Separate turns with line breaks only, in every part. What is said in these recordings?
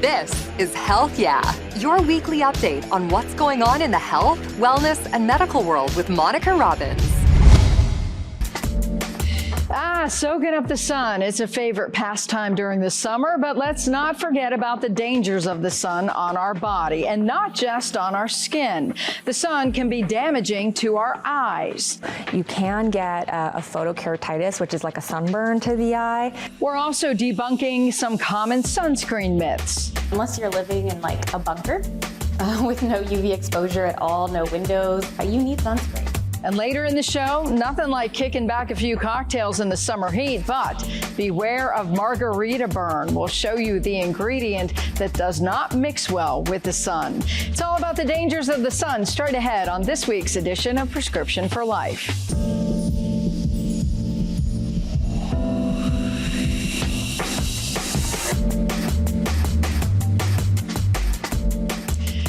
This is Health Yeah, your weekly update on what's going on in the health, wellness, and medical world with Monica Robbins.
Soaking up the sun. It's a favorite pastime during the summer, but let's not forget about the dangers of the sun on our body, and not just on our skin. The sun can be damaging to our eyes.
You can get a photokeratitis, which is like a sunburn to the eye.
We're also debunking some common sunscreen myths.
Unless you're living in like a bunker with no UV exposure at all, no windows, you need sunscreen.
And later in the show, nothing like kicking back a few cocktails in the summer heat, but beware of margarita burn. We'll show you the ingredient that does not mix well with the sun. It's all about the dangers of the sun straight ahead on this week's edition of Prescription for Life.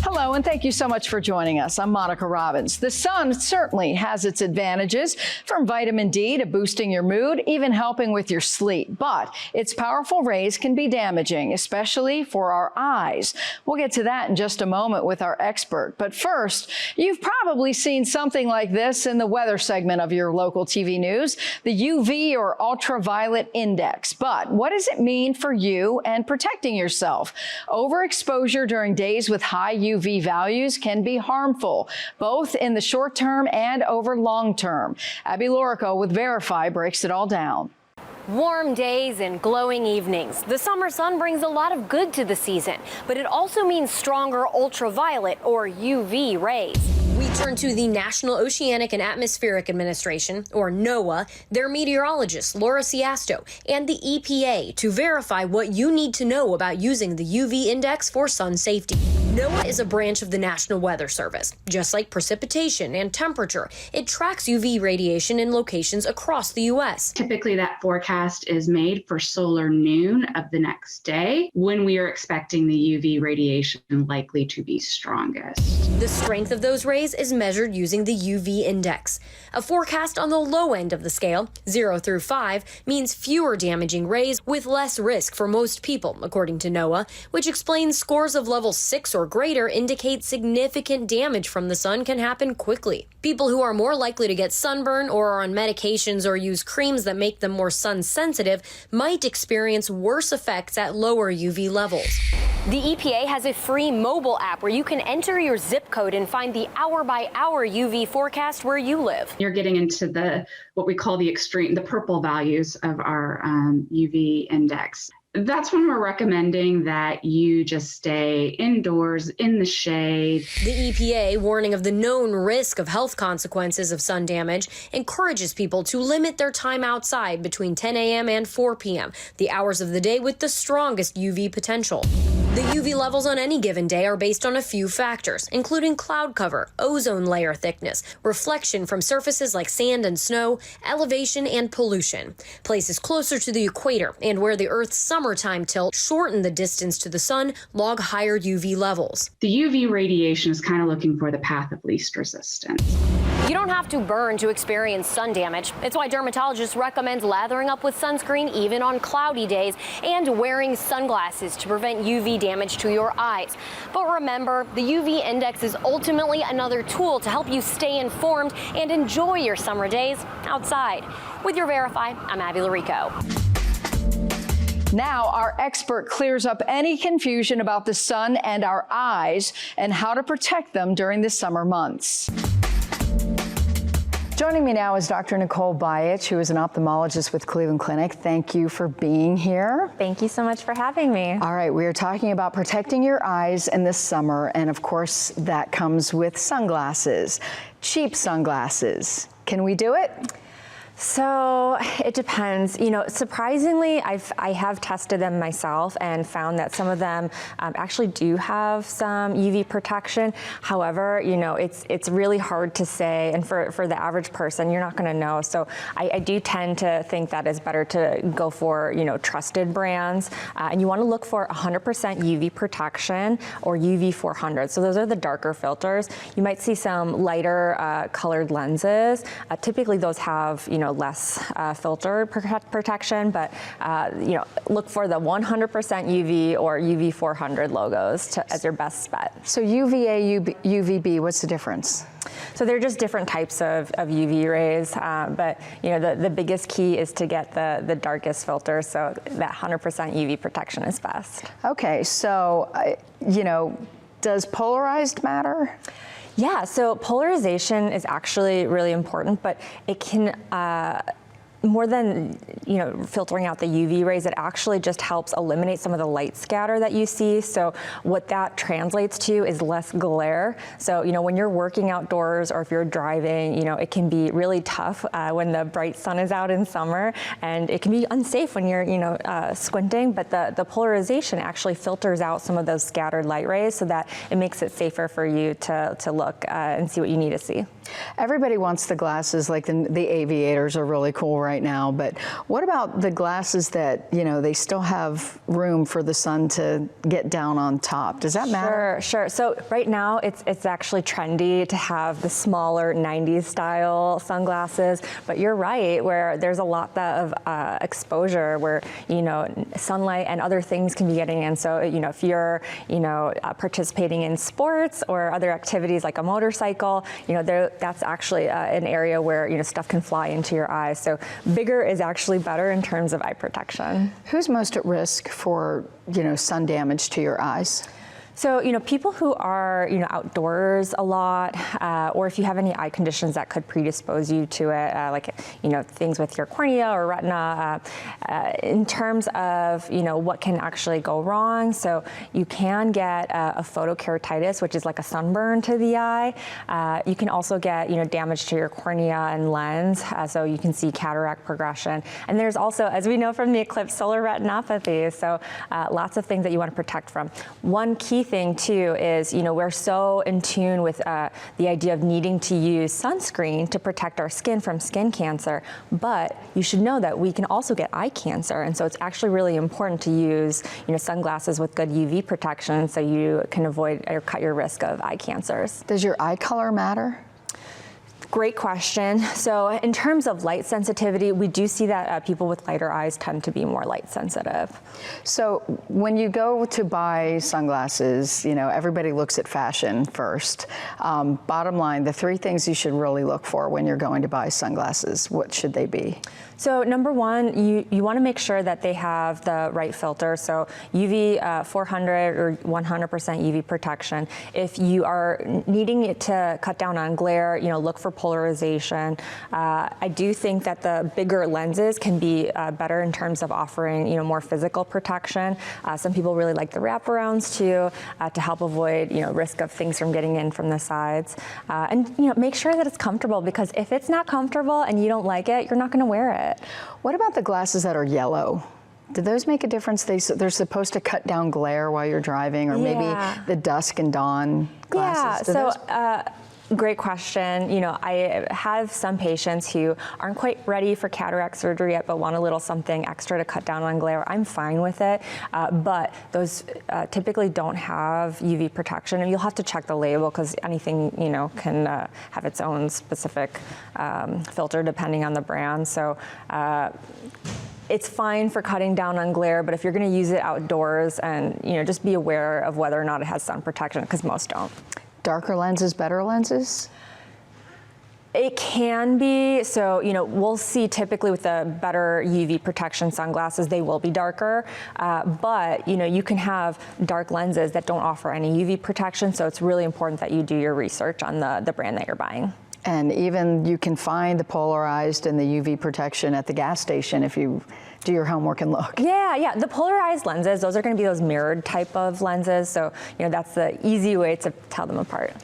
Hello, and thank you so much for joining us. I'm Monica Robbins. The sun certainly has its advantages, from vitamin D to boosting your mood, even helping with your sleep. But its powerful rays can be damaging, especially for our eyes. We'll get to that in just a moment with our expert. But first, you've probably seen something like this in the weather segment of your local TV news, the UV or ultraviolet index. But what does it mean for you and protecting yourself? Overexposure during days with high UV values can be harmful, both in the short term and over long term. Abby Lorico with Verify breaks it all down.
Warm days and glowing evenings. The summer sun brings a lot of good to the season, but it also means stronger ultraviolet or UV rays. We turn to the National Oceanic and Atmospheric Administration, or NOAA, their meteorologist, Laura Siasto, and the EPA to verify what you need to know about using the UV index for sun safety. NOAA is a branch of the National Weather Service. Just like precipitation and temperature, it tracks UV radiation in locations across the U.S.
Typically, that forecast is made for solar noon of the next day, when we are expecting the UV radiation likely to be strongest.
The strength of those rays is measured using the UV index. A forecast on the low end of the scale, 0 through 5, means fewer damaging rays with less risk for most people, according to NOAA, which explains scores of level 6 or greater indicate significant damage from the sun can happen quickly. People who are more likely to get sunburn or are on medications or use creams that make them more sun sensitive might experience worse effects at lower UV levels. The EPA has a free mobile app where you can enter your zip code and find the hour-by-hour UV forecast where you live.
You're getting into what we call the purple values of our UV index. That's when we're recommending that you just stay indoors in the shade.
The EPA, warning of the known risk of health consequences of sun damage, encourages people to limit their time outside between 10 a.m. and 4 p.m., the hours of the day with the strongest UV potential. The UV levels on any given day are based on a few factors, including cloud cover, ozone layer thickness, reflection from surfaces like sand and snow, elevation, and pollution. Places closer to the equator and where the Earth's summertime tilt shorten the distance to the sun log higher UV levels.
The UV radiation is kind of looking for the path of least resistance.
You don't have to burn to experience sun damage. It's why dermatologists recommend lathering up with sunscreen even on cloudy days and wearing sunglasses to prevent UV damage to your eyes. But remember, the UV index is ultimately another tool to help you stay informed and enjoy your summer days outside. With your Verify, I'm Abby Lorico.
Now, our expert clears up any confusion about the sun and our eyes and how to protect them during the summer months. Joining me now is Dr. Nicole Bayich, who is an ophthalmologist with Cleveland Clinic. Thank you for being here.
Thank you so much for having me.
All right, we are talking about protecting your eyes in the summer, and of course, that comes with sunglasses, cheap sunglasses. Can we do it?
So it depends. You know, surprisingly, I have tested them myself and found that some of them actually do have some UV protection. However, you know, it's really hard to say, and for the average person, you're not going to know. So I do tend to think that it's better to go for, you know, trusted brands, and you want to look for 100% UV protection or UV 400. So those are the darker filters. You might see some lighter colored lenses. Typically, those have, you know, less filtered protection, but look for the 100% UV or UV 400 logos as your best bet.
So UVA, UVB, what's the difference?
So they're just different types of UV rays, but the biggest key is to get the darkest filter, so that 100% UV protection is best.
Okay, so does polarized matter?
Yeah, so polarization is actually really important, but it can more than filtering out the UV rays, it actually just helps eliminate some of the light scatter that you see. So what that translates to is less glare. So when you're working outdoors or if you're driving, it can be really tough when the bright sun is out in summer, and it can be unsafe when you're squinting. But the polarization actually filters out some of those scattered light rays, so that it makes it safer for you to look and see what you need to see.
Everybody wants the glasses, like the aviators are really cool right now, but what about the glasses that, they still have room for the sun to get down on top? Does that matter?
Sure. So right now it's actually trendy to have the smaller 90s style sunglasses, but you're right, where there's a lot of exposure where, sunlight and other things can be getting in. So, if you're, participating in sports or other activities like a motorcycle, that's actually an area where stuff can fly into your eyes. So bigger is actually better in terms of eye protection.
Who's most at risk for sun damage to your eyes?
So, people who are, outdoors a lot, or if you have any eye conditions that could predispose you to it, like, things with your cornea or retina, in terms of, what can actually go wrong. So you can get a photokeratitis, which is like a sunburn to the eye. You can also get, damage to your cornea and lens. So you can see cataract progression. And there's also, as we know from the eclipse, solar retinopathy. So lots of things that you want to protect from. One key thing too is, we're so in tune with the idea of needing to use sunscreen to protect our skin from skin cancer, but you should know that we can also get eye cancer, and so it's actually really important to use sunglasses with good UV protection so you can avoid or cut your risk of eye cancers.
Does your eye color matter?
Great question. So in terms of light sensitivity, we do see that people with lighter eyes tend to be more light sensitive.
So when you go to buy sunglasses, everybody looks at fashion first. Bottom line, the three things you should really look for when you're going to buy sunglasses, what should they be?
So number one, you want to make sure that they have the right filter. So UV 400 or 100% UV protection. If you are needing it to cut down on glare, look for polarization. I do think that the bigger lenses can be better in terms of offering, more physical protection. Some people really like the wraparounds too, to help avoid, risk of things from getting in from the sides. And make sure that it's comfortable, because if it's not comfortable and you don't like it, you're not going to wear it.
What about the glasses that are yellow? Do those make a difference? They're supposed to cut down glare while you're driving, or maybe the dusk and dawn glasses?
Great question. I have some patients who aren't quite ready for cataract surgery yet, but want a little something extra to cut down on glare. I'm fine with it, but those typically don't have UV protection, and you'll have to check the label, because anything, can have its own specific filter depending on the brand. So it's fine for cutting down on glare, but if you're going to use it outdoors, and just be aware of whether or not it has sun protection, because most don't.
Darker lenses, better lenses?
It can be. So, we'll see typically with the better UV protection sunglasses, they will be darker. But, you can have dark lenses that don't offer any UV protection. So it's really important that you do your research on the brand that you're buying.
And even you can find the polarized and the UV protection at the gas station if you do your homework and look.
Yeah. The polarized lenses, those are going to be those mirrored type of lenses. So, that's the easy way to tell them apart.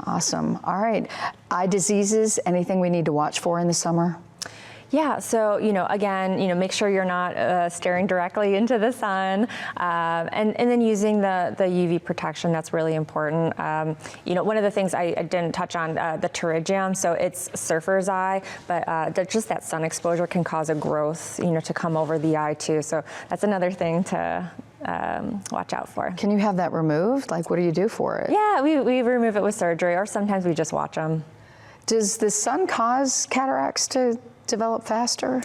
Awesome. All right. Eye diseases, anything we need to watch for in the summer?
Yeah, so, again, make sure you're not staring directly into the sun, and then using the UV protection, that's really important. One of the things I didn't touch on, the pterygium, so it's surfer's eye, but just that sun exposure can cause a growth, to come over the eye too. So that's another thing to watch out for.
Can you have that removed? Like, what do you do for it?
Yeah, we remove it with surgery, or sometimes we just watch them.
Does the sun cause cataracts to develop faster?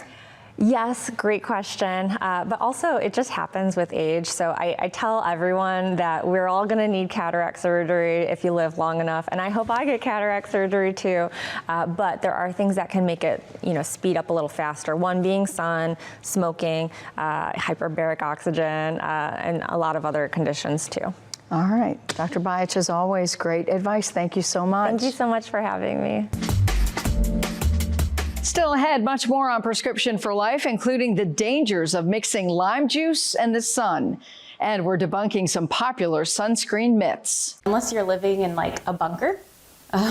Yes, great question. But also, it just happens with age. So I tell everyone that we're all going to need cataract surgery if you live long enough, and I hope I get cataract surgery too. But there are things that can make it, speed up a little faster. One being sun, smoking, hyperbaric oxygen, and a lot of other conditions too.
All right, Dr. Bayich, as always, great advice. Thank you so much.
Thank you so much for having me.
Still ahead, much more on Prescription for Life, including the dangers of mixing lime juice and the sun. And we're debunking some popular sunscreen myths.
Unless you're living in like a bunker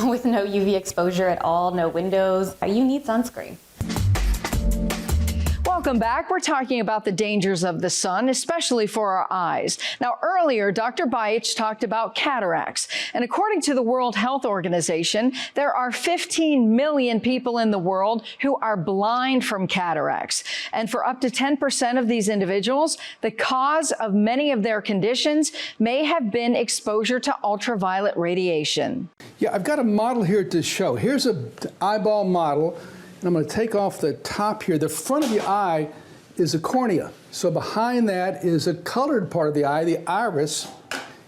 with no UV exposure at all, no windows, you need sunscreen.
Welcome back. We're talking about the dangers of the sun, especially for our eyes. Now, earlier, Dr. Bayich talked about cataracts. And according to the World Health Organization, there are 15 million people in the world who are blind from cataracts. And for up to 10% of these individuals, the cause of many of their conditions may have been exposure to ultraviolet radiation.
Yeah, I've got a model here to show. Here's an eyeball model. And I'm going to take off the top here. The front of the eye is a cornea. So behind that is a colored part of the eye, the iris,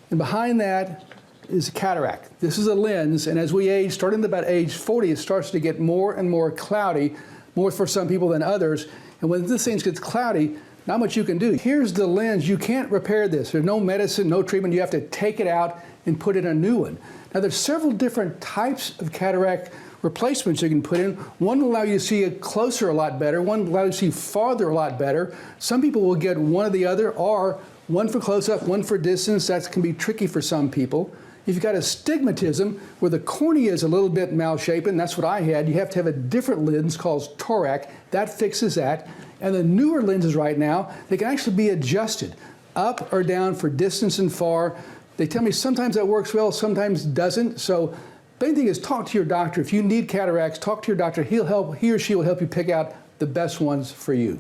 and behind that is a cataract. This is a lens, and as we age, starting at about age 40, it starts to get more and more cloudy, more for some people than others. And when this thing gets cloudy, not much you can do. Here's the lens. You can't repair this. There's no medicine, no treatment. You have to take it out and put in a new one. Now, there's several different types of cataract replacements you can put in. One will allow you to see it closer a lot better. One will allow you to see farther a lot better. Some people will get one or the other, or one for close-up, one for distance. That can be tricky for some people. If you've got astigmatism, where the cornea is a little bit malshapen, that's what I had, you have to have a different lens called toric. That fixes that. And the newer lenses right now, they can actually be adjusted up or down for distance and far. They tell me sometimes that works well, sometimes doesn't. So the main thing is talk to your doctor. If you need cataracts, talk to your doctor. He or she will help you pick out the best ones for you.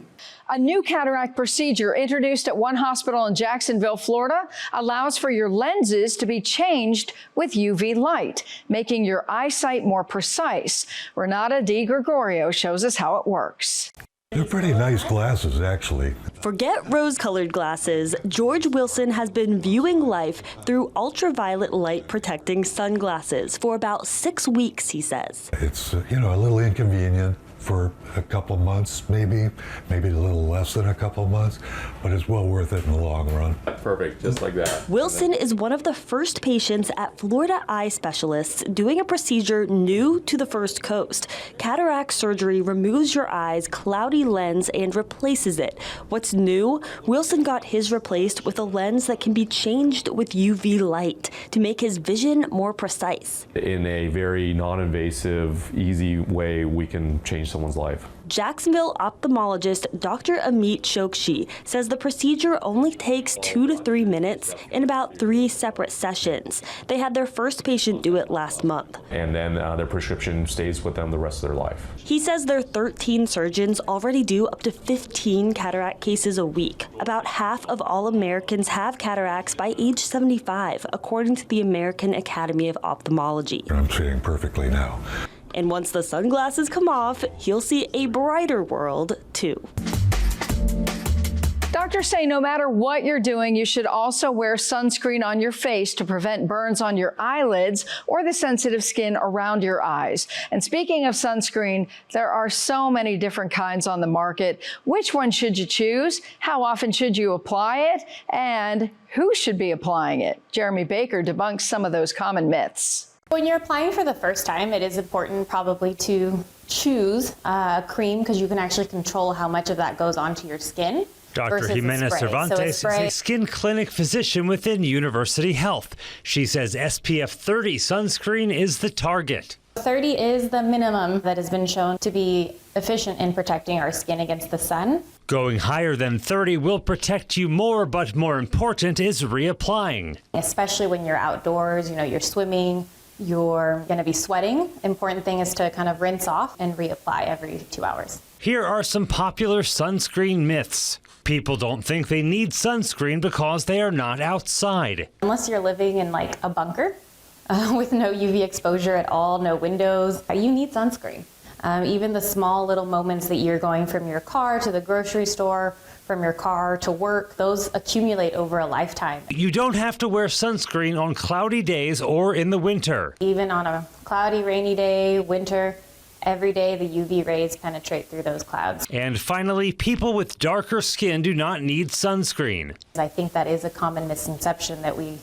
A new cataract procedure introduced at one hospital in Jacksonville, Florida, allows for your lenses to be changed with UV light, making your eyesight more precise. Renata Di Gregorio shows us how it works.
They're pretty nice glasses, actually.
Forget rose-colored glasses. George Wilson has been viewing life through ultraviolet light protecting sunglasses for about 6 weeks, he says.
It's, a little inconvenient for a couple months, maybe a little less than a couple months, but it's well worth it in the long run.
Perfect, just like that.
Wilson is one of the first patients at Florida eye specialists doing a procedure new to the First Coast. Cataract surgery removes your eye's cloudy lens and replaces it. What's new? Wilson got his replaced with a lens that can be changed with UV light to make his vision more precise.
In a very non-invasive, easy way, we can change someone's life.
Jacksonville ophthalmologist Dr. Amit Chokshi says the procedure only takes 2 to 3 minutes in about 3 separate sessions. They had their first patient do it last month.
And then their prescription stays with them the rest of their life.
He says their 13 surgeons already do up to 15 cataract cases a week. About half of all Americans have cataracts by age 75, according to the American Academy of Ophthalmology.
I'm seeing perfectly now.
And once the sunglasses come off, he'll see a brighter world, too.
Doctors say no matter what you're doing, you should also wear sunscreen on your face to prevent burns on your eyelids or the sensitive skin around your eyes. And speaking of sunscreen, there are so many different kinds on the market. Which one should you choose? How often should you apply it? And who should be applying it? Jeremy Baker debunks some of those common myths.
When you're applying for the first time, it is important probably to choose a cream because you can actually control how much of that goes onto your skin.
Dr. Jimenez Cervantes is a skin clinic physician within University Health. She says SPF 30 sunscreen is the target.
30 is the minimum that has been shown to be efficient in protecting our skin against the sun.
Going higher than 30 will protect you more, but more important is reapplying.
Especially when you're outdoors, you're swimming, you're going to be sweating. Important thing is to kind of rinse off and reapply every 2 hours.
Here are some popular sunscreen myths. People don't think they need sunscreen because they are not outside.
Unless you're living in like a bunker with no UV exposure at all, no windows, you need sunscreen. Even the small little moments that you're going from your car to the grocery store, from your car to work, those accumulate over a lifetime.
You don't have to wear sunscreen on cloudy days or in the winter.
Even on a cloudy, rainy day, winter, every day the UV rays penetrate through those clouds.
And finally, people with darker skin do not need sunscreen.
I think that is a common misconception that we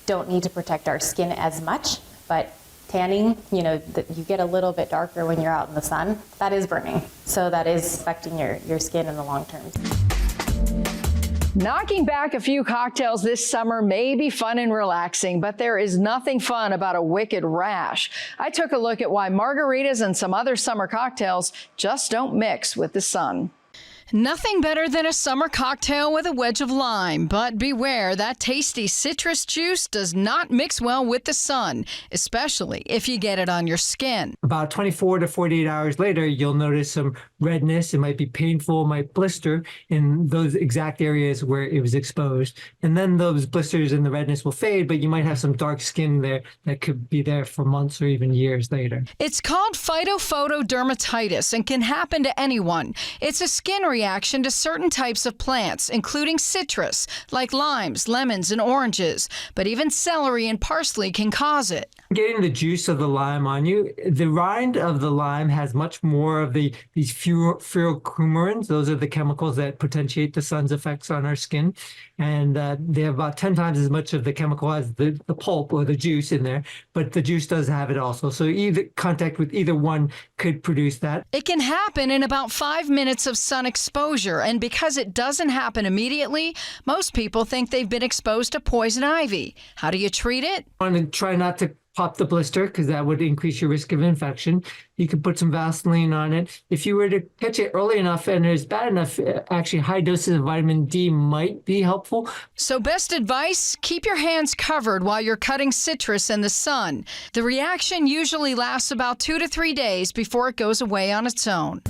don't need to protect our skin as much, but tanning, you get a little bit darker when you're out in the sun. That is burning. So that is affecting your skin in the long term.
Knocking back a few cocktails this summer may be fun and relaxing, but there is nothing fun about a wicked rash. I took a look at why margaritas and some other summer cocktails just don't mix with the sun.
Nothing better than a summer cocktail with a wedge of lime, but beware, that tasty citrus juice does not mix well with the sun, especially if you get it on your skin.
About 24 to 48 hours later, you'll notice some redness. It might be painful, it might blister in those exact areas where it was exposed. And then those blisters and the redness will fade, but you might have some dark skin there that could be there for months or even years later.
It's called phytophotodermatitis and can happen to anyone. It's a skin reaction to certain types of plants, including citrus, like limes, lemons, and oranges. But even celery and parsley can cause it.
Getting the juice of the lime on you, the rind of the lime has much more of these phytocoumarins. Those are the chemicals that potentiate the sun's effects on our skin. And they have about 10 times as much of the chemical as the pulp or the juice in there. But the juice does have it also. So either contact with either one could produce that.
It can happen in about 5 minutes of sun exposure. And because it doesn't happen immediately, most people think they've been exposed to poison ivy. How do you treat it?
I want to try not to pop the blister because that would increase your risk of infection. You could put some Vaseline on it. If you were to catch it early enough and it's bad enough, actually high doses of vitamin D might be helpful.
So best advice, keep your hands covered while you're cutting citrus in the sun. The reaction usually lasts about 2 to 3 days before it goes away on its own.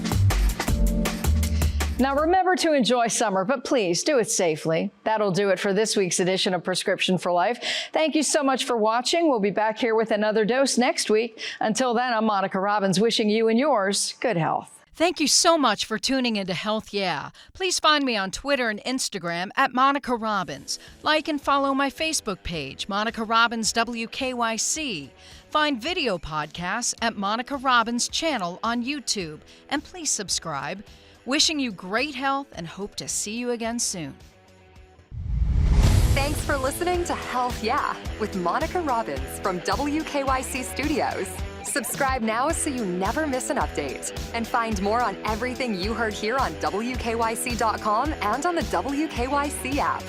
Now remember to enjoy summer, but please do it safely. That'll do it for this week's edition of Prescription for Life. Thank you so much for watching. We'll be back here with another dose next week. Until then, I'm Monica Robbins wishing you and yours good health.
Thank you so much for tuning into Health Yeah. Please find me on Twitter and Instagram at Monica Robbins. Like and follow my Facebook page, Monica Robbins WKYC. Find video podcasts at Monica Robbins channel on YouTube. And please subscribe. Wishing you great health and hope to see you again soon.
Thanks for listening to Health Yeah with Monica Robbins from WKYC Studios. Subscribe now so you never miss an update. And find more on everything you heard here on WKYC.com and on the WKYC app.